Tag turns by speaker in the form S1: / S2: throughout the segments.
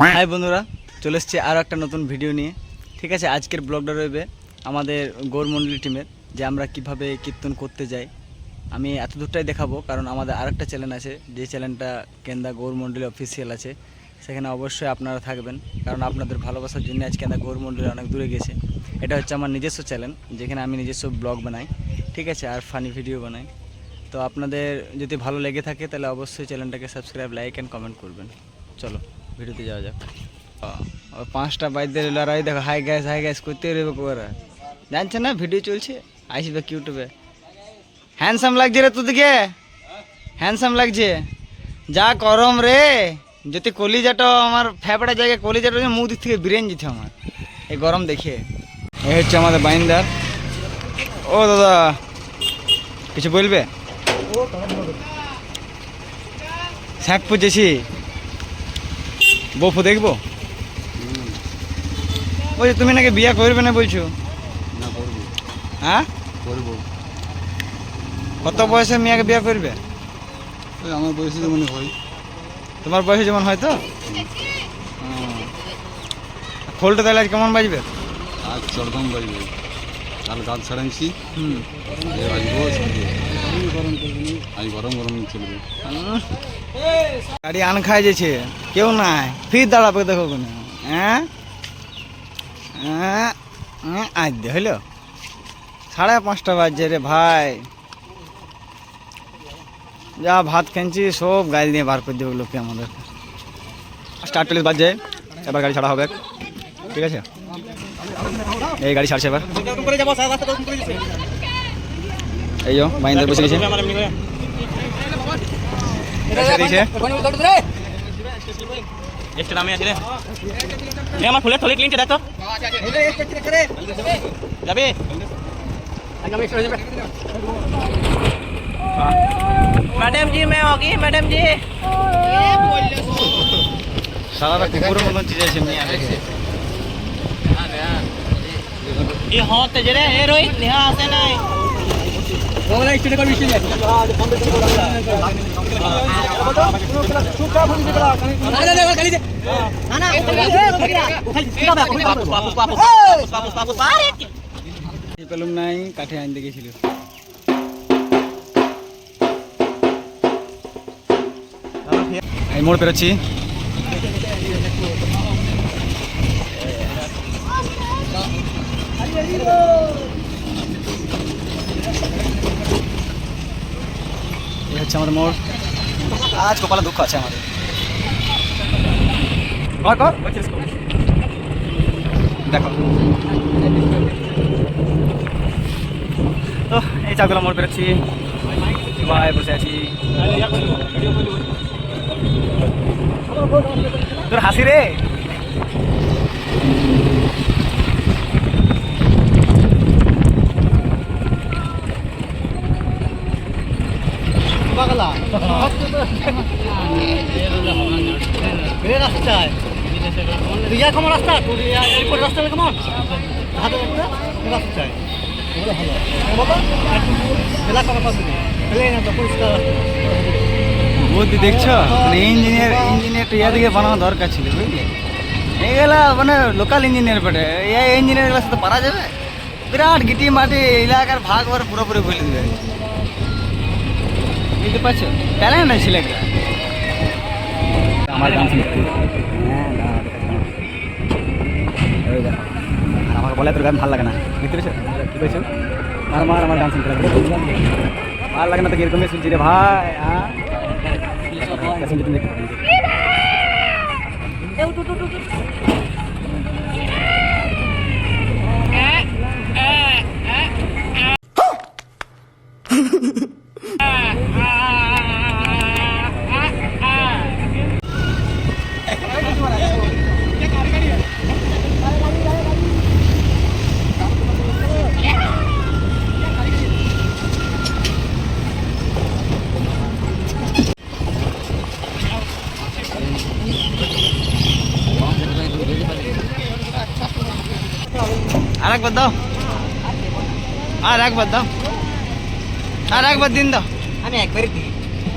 S1: High বন্ধুরা, চলে এসেছি আরও একটা নতুন ভিডিও নিয়ে। ঠিক আছে, আজকের ব্লগটা রয়েবে আমাদের গৌরমণ্ডলী টিমের, যে আমরা কিভাবে কীর্তন করতে যাই। আমি এত দূরটাই দেখাবো, কারণ আমাদের আরেকটা চ্যানেল আছে, যে চ্যানেলটা কেন্দা গৌরমণ্ডলী অফিসিয়াল আছে। সেখানে অবশ্যই আপনারা থাকবেন, কারণ আপনাদের ভালোবাসার জন্য আজ কেন্দা গৌরমণ্ডলী অনেক দূরে গেছে। এটা হচ্ছে আমার নিজস্ব চ্যানেল, যেখানে আমি নিজস্ব ব্লগ বানাই, ঠিক আছে, আর ফানি ভিডিও বানাই। তো আপনাদের যদি ভালো লেগে থাকে তাহলে অবশ্যই চ্যানেলটাকে সাবস্ক্রাইব, লাইক অ্যান্ড কমেন্ট করবেন। চলো ভিডিওতে যাওয়া যাক। 5টা বাইরে লড়াই দেখো, হাই গ্যাস করতে রইব কোরা, জানছে না ভিডিও চলছে, আসবে ইউটিউবে। হ্যান্ডসাম লাগছে রে, তোদিকে হ্যান্ডসাম লাগছে। যা গরম রে, যদি কলিজাটা আমার ফেফড়া জায়গায় কলিজাটা মুখ দিক থেকে বিরেন যেত আমার এই গরম দেখে। এই হচ্ছে আমাদের বাইন্দার। ও দাদা, কিছু বলবে? শাক পুজেছি, বউ দেখবো। বলছি তুমি নাকি বিয়ে করবে না বলছো?
S2: না করবো।
S1: হ্যাঁ
S2: করবো।
S1: কত বয়সে মেয়েকে বিয়ে করবে?
S2: ওই আমার বয়সে যেমন হয়।
S1: তোমার বয়সে যেমন হয় তো। খোলটা তাহলে আজ কেমন বাজবে?
S2: আজ চরদম বাজবে। কাল গাছ ছাড়াইছি, বাজবো। আজ গরম গরম চলবে।
S1: গাড়ি আন খাই যেছে, কেউ নাই, ফির দাঁড়াবে দেখো কোনো। হ্যাঁ আজ দে হইল 5:30 বাজছে রে ভাই। যা ভাত খেয়েছি সব গাড়ি দিয়ে বার করে দেবে লোককে আমাদের। 8:40 বাজছে, এবার গাড়ি ছাড়া হবে, ঠিক আছে। এই গাড়ি ছাড়ছে এবার। এই বাইন্দা বসে গেছে,
S3: আমার ফুলের থলি ক্লিনছে দেখো যাবে। मैडम जी मैं होगी मैडम जी।
S1: সারা কুকুরের মতন চিড়েছে মেয়ে।
S3: ये होत जरे ए रोहित नेहा आसे নাই ওলা স্টেট কর মিশন আছে না না খালি দে না না
S1: পেলুম নাই, কাঠে আনতে গেছিল। এই মোড় পেরোচ্ছি। এই হচ্ছে আমাদের মোড়। আজ কপালে দুঃখ আছে আমাদের। দেখো তো এই চাগুলো মোড় পেরোচ্ছি, সবাই বসে আছি। তোর হাসি রে,
S3: রাস্তায় রিয়া কেমন রাস্তা এরপর রাস্তা কেমন হাতে রাস্তায়
S1: বুদ্ধি দেখছো, ইঞ্জিনিয়ার ইয়া দিকে বানানো দরকার ছিল, বুঝলি। এইগুলা মানে লোকাল ইঞ্জিনিয়ার বটে, এই ইঞ্জিনিয়ার গুলোর সাথে পারা যাবে? বিরাট গিটি মাটি এলাকার ভাগ ওর পুরোপুরি বলে দেবে, বুঝতে পারছো? ট্যালেন্ট আছে ছেলেটা। আমার গান শুনতে, আর আমাকে বলে তোর গান ভালো লাগে না, বুঝতে পেরেছো? কি পেয়েছো? আমার গান শুনতে লাগে ভালো লাগে না তো কিরকমই শুনছি রে ভাই। শুনছি তুমি আর একবার দাও, আর একবার দাও, আর একবার দিন দাও।
S3: আমি একবারই দিই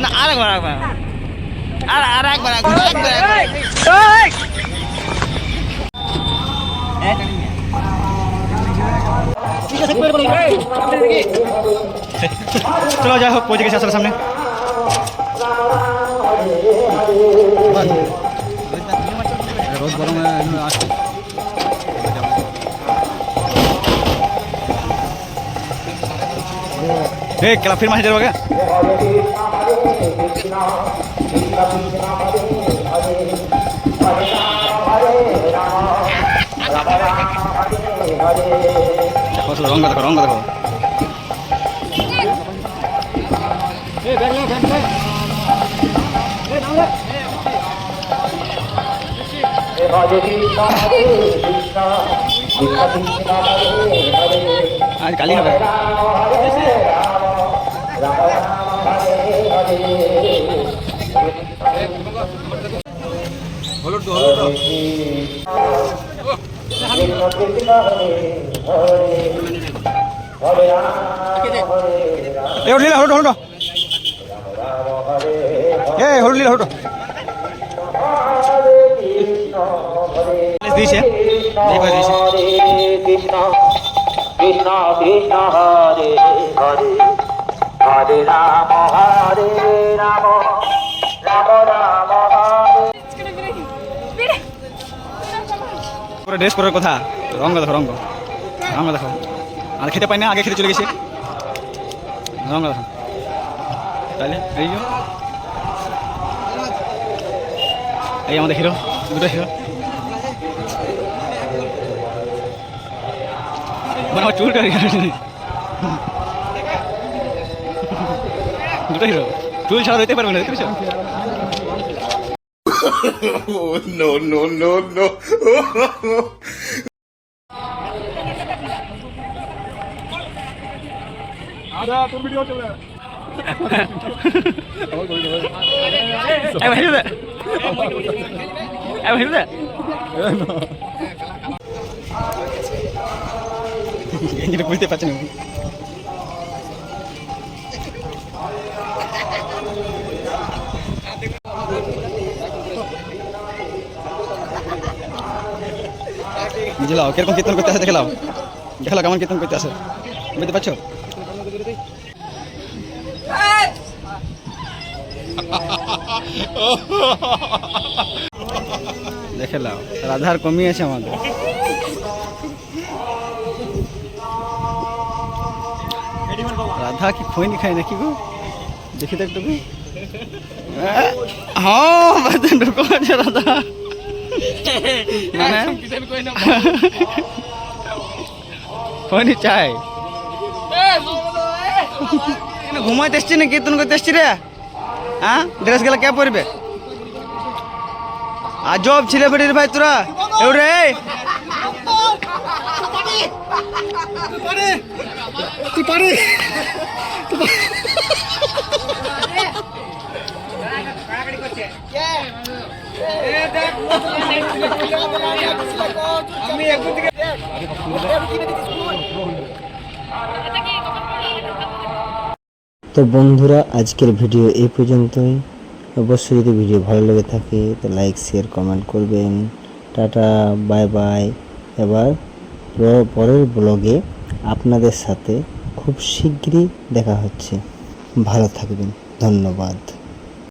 S1: না, আর একবার আর একবার চলো যাই হোক পৌঁছে গেছি আসলে সামনে।
S2: রোদ গরমে আসছে
S1: ক্লাব ফির মাসে যাবো কে রঙ দেখো রঙ দেখো আজ কালি হবে
S2: হলুদ তো হলুদ
S1: এ হলুদ হলুদ হলুদ এ হলুদ হলুদ দিছে এইবার দিছে
S3: কৃষ্ণ কৃষ্ণ কৃষ্ণ হরে হরে হরে রাম রাম রাম হরে
S1: পুরো ড্রেস করার কথা রঙ দেখো রঙ রঙ দেখো আর খেতে পাই না আগে খেতে চলে গেছে রঙ দেখো তাহলে এই আমাদের হিরো দুটো হিরো আমার চুলটা দুটো হিরো চুল ছাড়া দিতে পারবে না দেখতে
S4: No, no, no, no.
S1: বুঝতে পারছি না বুঝলাও কিরকম কীর্তন করতে আসে দেখলাম দেখলাম কেমন কীর্তন করতে আসে বুঝতে পারছো দেখলাম রাধার কমই আছে আমাদের রাধা কি খৈনি খায় নাকি গো দেখি তো একটু হ্যাঁ ঢুকো আছে রাধা খৈনি চাই ঘুমাইতে এসছি না কীর্তন করতে এসছি রে হ্যাঁ ড্রেস গেলে কে পরবে আজব ছিলে বেটির ভাই তোরা এউরে তুই পারে
S5: তো বন্ধুরা আজকের ভিডিও এই পর্যন্তই। অবশ্যই যদি ভিডিও ভালো লেগে থাকে তো লাইক শেয়ার কমেন্ট করবেন। Tata bye bye. এবার পরের ব্লগে আপনাদের সাথে খুব শীঘ্রই দেখা হচ্ছে। ভালো থাকবেন, ধন্যবাদ।